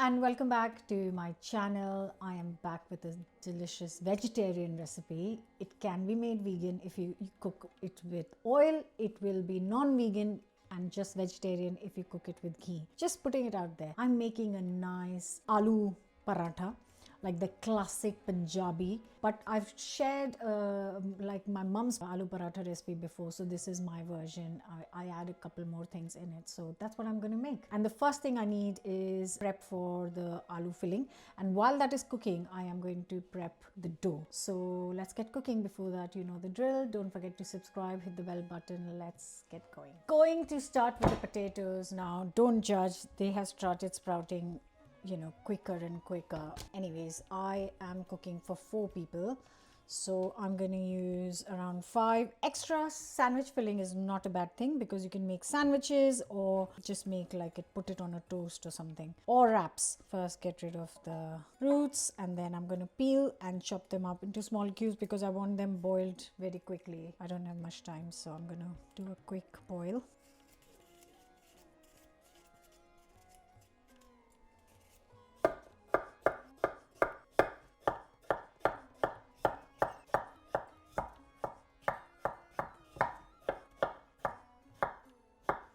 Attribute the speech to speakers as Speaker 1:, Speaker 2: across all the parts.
Speaker 1: and welcome back to my channel. I am back with a delicious vegetarian recipe. It can be made vegan if you cook it with oil. It will be non-vegan and just vegetarian if you cook it with ghee. Just putting it out there. I'm making a nice aloo paratha, like the classic Punjabi, but I've shared like my mom's aloo paratha recipe before, so this is my version. I add a couple more things in it, so that's what I'm going to make. And the first thing I need is prep for the aloo filling, and while that is cooking I am going to prep the dough. So let's get cooking. Before that, you know the drill. Don't forget to subscribe, hit the bell button. Let's get going to start with the potatoes now. Don't judge, they have started sprouting, you know, quicker and quicker. Anyways, I am cooking for 4 people, so I'm going to use around 5. Extra sandwich filling is not a bad thing because you can make sandwiches or just make like put it on a toast or something, or wraps. First get rid of the roots, and then I'm going to peel and chop them up into small cubes because I want them boiled very quickly. I don't have much time, so I'm going to do a quick boil.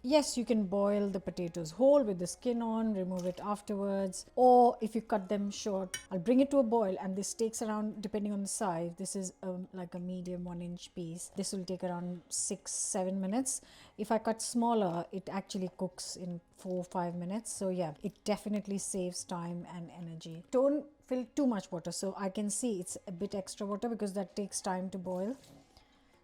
Speaker 1: Yes, you can boil the potatoes whole with the skin on, remove it afterwards, or if you cut them short, I'll bring it to a boil, and this takes around, depending on the size, this is like a medium 1-inch piece. This will take around 6-7 minutes. If I cut smaller, it actually cooks in 4-5 minutes. So yeah, it definitely saves time and energy. Don't fill too much water, so I can see it's a bit extra water because that takes time to boil.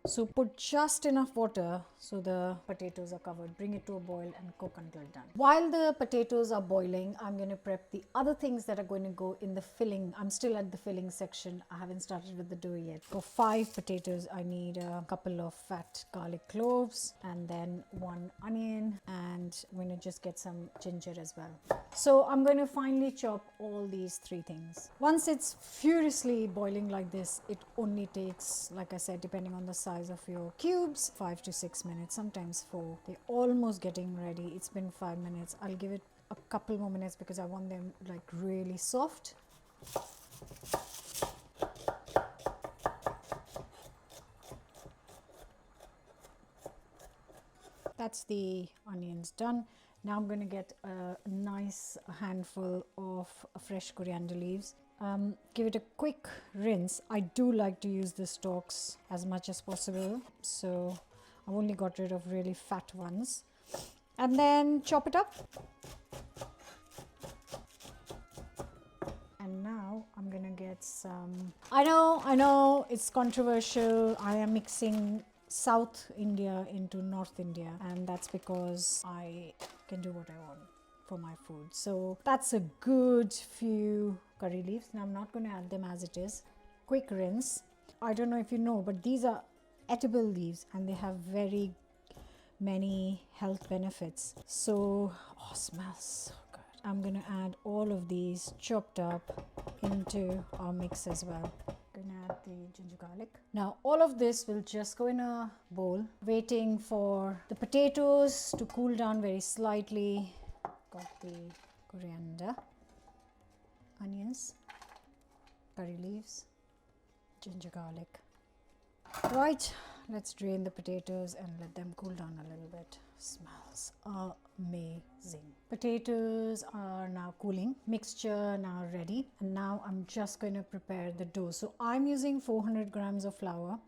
Speaker 1: So put just enough water so the potatoes are covered. Bring it to a boil and cook until done. While the potatoes are boiling, I'm going to prep the other things that are going to go in the filling. I'm still at the filling section. I haven't started with the dough yet. For 5 potatoes, I need a couple of fat garlic cloves and then 1 onion, and I'm going to just get some ginger as well. So I'm going to finely chop all these 3 things. Once it's furiously boiling like this, it only takes, like I said, depending on the size of your cubes, 5 to 6 minutes, sometimes 4. They're almost getting ready. It's been 5 minutes. I'll give it a couple more minutes because I want them like really soft. That's the onions done. Now I'm going to get a nice handful of fresh coriander leaves. Give it a quick rinse. I do like to use the stalks as much as possible, so I've only got rid of really fat ones. And then chop it up. And now I'm going to get some... I know, it's controversial. I am mixing South India into North India, and that's because I can do what I want for my food. So that's a good few curry leaves. Now I'm not going to add them as it is. Quick rinse. I don't know if you know, but these are edible leaves and they have very many health benefits. So smells so good. I'm going to add all of these chopped up into our mix as well. Gonna add the ginger garlic. Now all of this will just go in a bowl, waiting for the potatoes to cool down very slightly. Got the coriander, onions, curry leaves, ginger garlic. Right, let's drain the potatoes and let them cool down a little bit. Smells amazing. Potatoes are now cooling, mixture now ready, and now I'm just going to prepare the dough. So I'm using 400 grams of flour,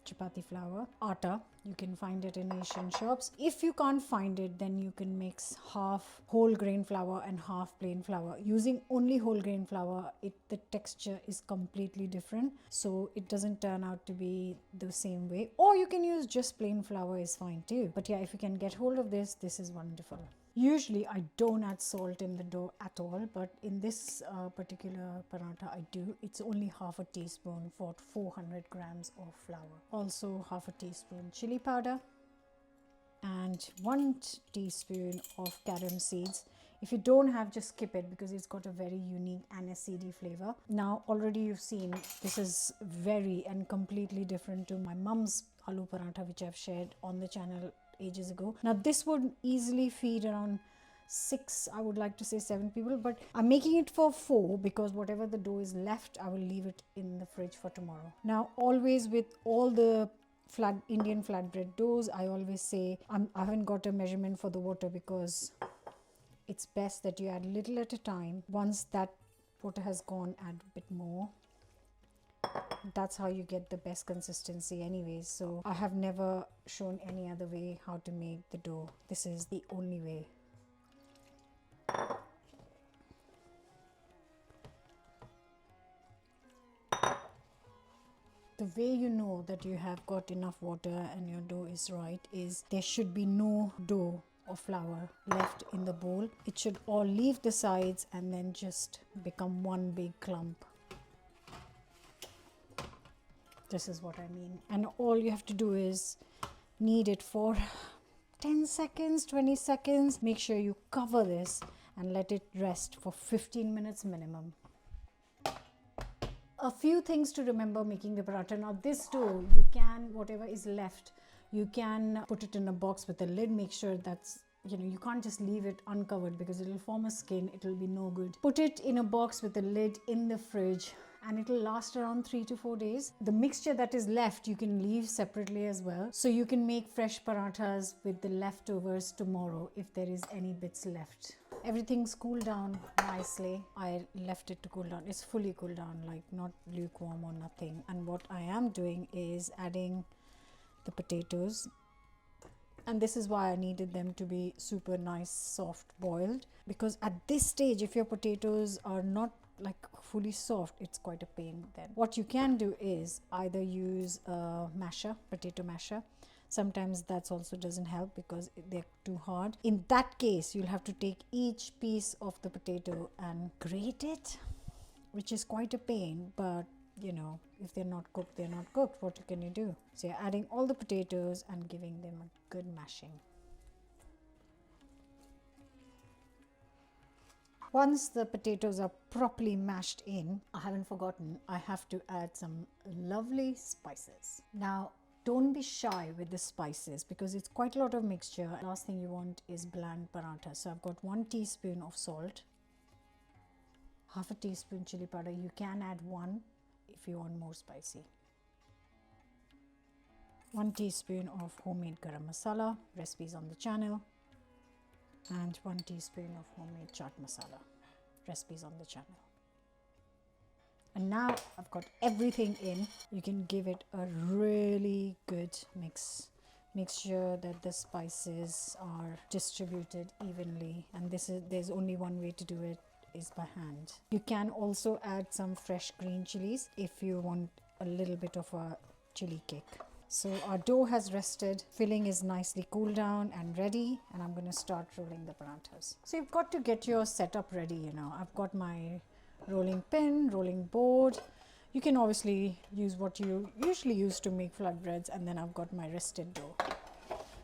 Speaker 1: chapati flour, atta. You can find it in Asian shops. If you can't find it, then you can mix half whole grain flour and half plain flour. Using only whole grain flour, the texture is completely different, so it doesn't turn out to be the same way. Or you can use just plain flour, is fine too. But yeah, if you can get hold of this, this is wonderful. Usually I don't add salt in the dough at all, but in this particular paratha I do. It's only half a teaspoon for 400 grams of flour. Also half a teaspoon chili powder and 1 teaspoon of carom seeds. If you don't have, just skip it because it's got a very unique aniseedy flavor. Now already you've seen this is very and completely different to my mom's aloo paratha, which I've shared on the channel ages ago. Now this would easily feed around 6, I would like to say 7 people, but I'm making it for 4 because whatever the dough is left, I will leave it in the fridge for tomorrow. Now, always with all the Indian flatbread doughs, I always say I haven't got a measurement for the water because it's best that you add little at a time. Once that water has gone, add a bit more. That's how you get the best consistency anyways. So I have never shown any other way how to make the dough. This is the only way. The way you know that you have got enough water and your dough is right is there should be no dough or flour left in the bowl. It should all leave the sides and then just become one big clump. This is what I mean. And all you have to do is knead it for 10 seconds, 20 seconds. Make sure you cover this and let it rest for 15 minutes minimum. A few things to remember making the paratha. Now this dough, you can, whatever is left, you can put it in a box with a lid. Make sure that's, you can't just leave it uncovered because it will form a skin. It will be no good. Put it in a box with a lid in the fridge and it will last around 3 to 4 days. The mixture that is left, you can leave separately as well. So you can make fresh parathas with the leftovers tomorrow if there is any bits left. Everything's cooled down nicely. I left it to cool down. It's fully cooled down, like not lukewarm or nothing. And what I am doing is adding the potatoes. And this is why I needed them to be super nice, soft boiled. Because at this stage, if your potatoes are not like fully soft, it's quite a pain then. What you can do is either use a masher, potato masher. Sometimes that also doesn't help because they're too hard. In that case, you'll have to take each piece of the potato and grate it, which is quite a pain, but if they're not cooked, they're not cooked. What can you do? So you're adding all the potatoes and giving them a good mashing. Once the potatoes are properly mashed in, I haven't forgotten, I have to add some lovely spices. Now, don't be shy with the spices because it's quite a lot of mixture. Last thing you want is bland paratha. So I've got 1 teaspoon of salt, half a teaspoon chili powder. You can add 1 if you want more spicy. 1 teaspoon of homemade garam masala, recipes on the channel. And 1 teaspoon of homemade chaat masala, recipes on the channel. And now I've got everything in. You can give it a really good mix. Make sure that the spices are distributed evenly. And there's only one way to do it, is by hand. You can also add some fresh green chilies if you want a little bit of a chili kick. So our dough has rested, filling is nicely cooled down and ready, and I'm going to start rolling the parathas. So you've got to get your setup ready, I've got my rolling pin, rolling board. You can obviously use what you usually use to make flatbreads, and then I've got my rested dough.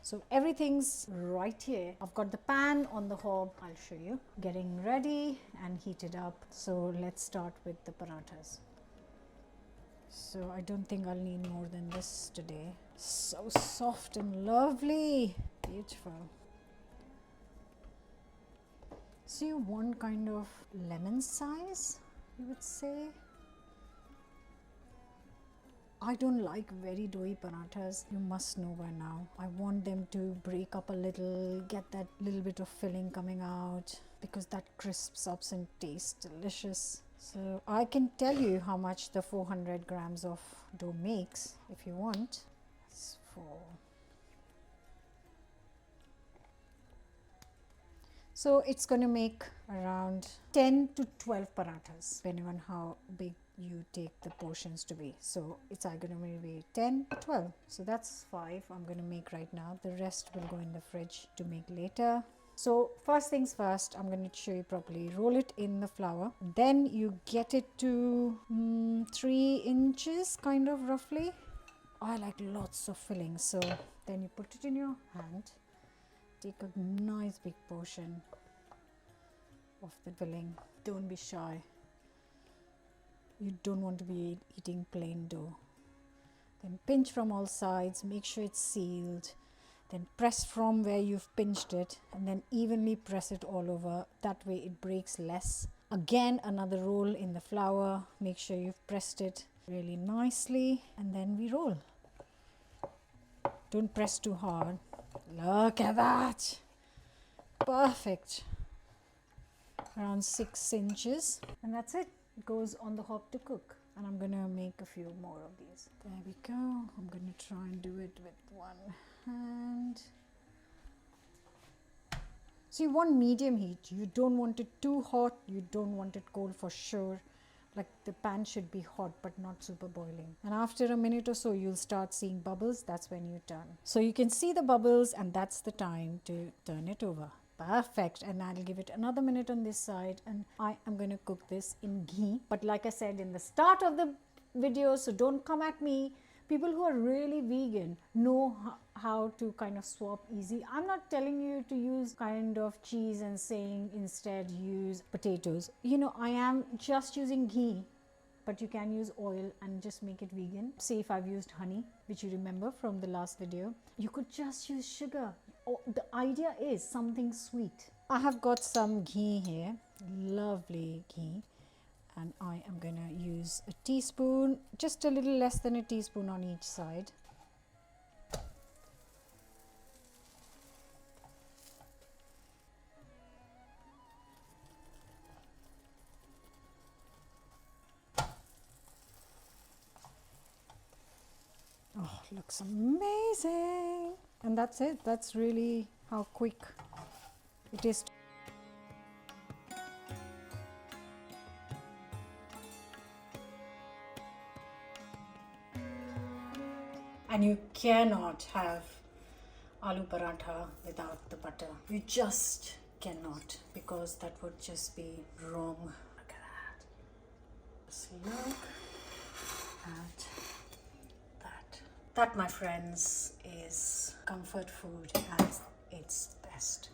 Speaker 1: So everything's right here. I've got the pan on the hob, I'll show you, getting ready and heated up. So let's start with the parathas. So I don't think I'll need more than this today. So soft and lovely. Beautiful. So you want kind of lemon size, you would say. I don't like very doughy parathas. You must know by now. I want them to break up a little, get that little bit of filling coming out because that crisps up and tastes delicious. So I can tell you how much the 400 grams of dough makes if you want. It's 4. So it's going to make around 10 to 12 parathas, depending on how big you take the portions to be. So it's going to be 10, 12. So that's 5 I'm going to make right now. The rest will go in the fridge to make later. So first things first, I'm going to show you properly. Roll it in the flour. Then you get it to 3 inches, kind of roughly. I like lots of filling. So then you put it in your hand. Take a nice big portion of the filling. Don't be shy. You don't want to be eating plain dough. Then pinch from all sides. Make sure it's sealed. Then press from where you've pinched it and then evenly press it all over. That way it breaks less. Again, another roll in the flour. Make sure you've pressed it really nicely and then we roll. Don't press too hard. Look at that. Perfect. Around 6 inches. And that's it. It goes on the hob to cook. And I'm going to make a few more of these. There we go. I'm going to try and do it with one hand. So you want medium heat. You don't want it too hot. You don't want it cold for sure. Like the pan should be hot but not super boiling. And after a minute or so you'll start seeing bubbles. That's when you turn. So you can see the bubbles and that's the time to turn it over. Perfect. And I'll give it another minute on this side and I am going to cook this in ghee. But like I said in the start of the video, so don't come at me. People who are really vegan know how to kind of swap easy. I'm not telling you to use kind of cheese and saying instead use potatoes. You know, I am just using ghee, but you can use oil and just make it vegan. Say if I've used honey, which you remember from the last video, you could just use sugar. Oh, the idea is something sweet. I have got some ghee here, lovely ghee. And I am going to use a teaspoon, just a little less than a teaspoon on each side. Oh, looks amazing. And that's it. That's really how quick it is. And you cannot have aloo paratha without the butter. You just cannot, because that would just be wrong. Look at that. Just look at that. That, my friends, is comfort food at its best.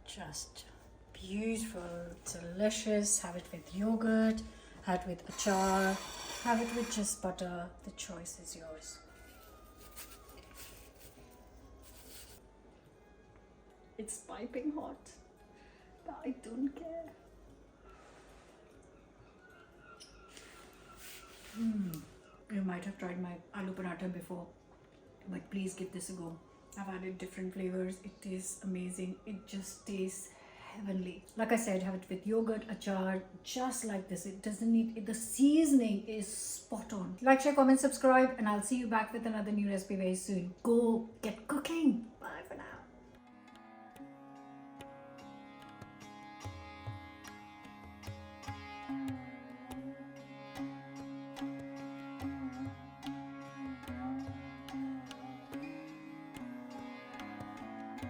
Speaker 1: Just beautiful, delicious. Have it with yogurt, have it with achar, have it with just butter. The choice is yours. It's piping hot, but I don't care. You might have tried my aloo paratha before, but please give this a go. I've added different flavors. It is amazing. It just tastes heavenly. Like I said, have it with yogurt, achar, just like this. It doesn't need, the seasoning is spot on. Like, share, comment, subscribe, and I'll see you back with another new recipe very soon. Go get cooking. Bye for now.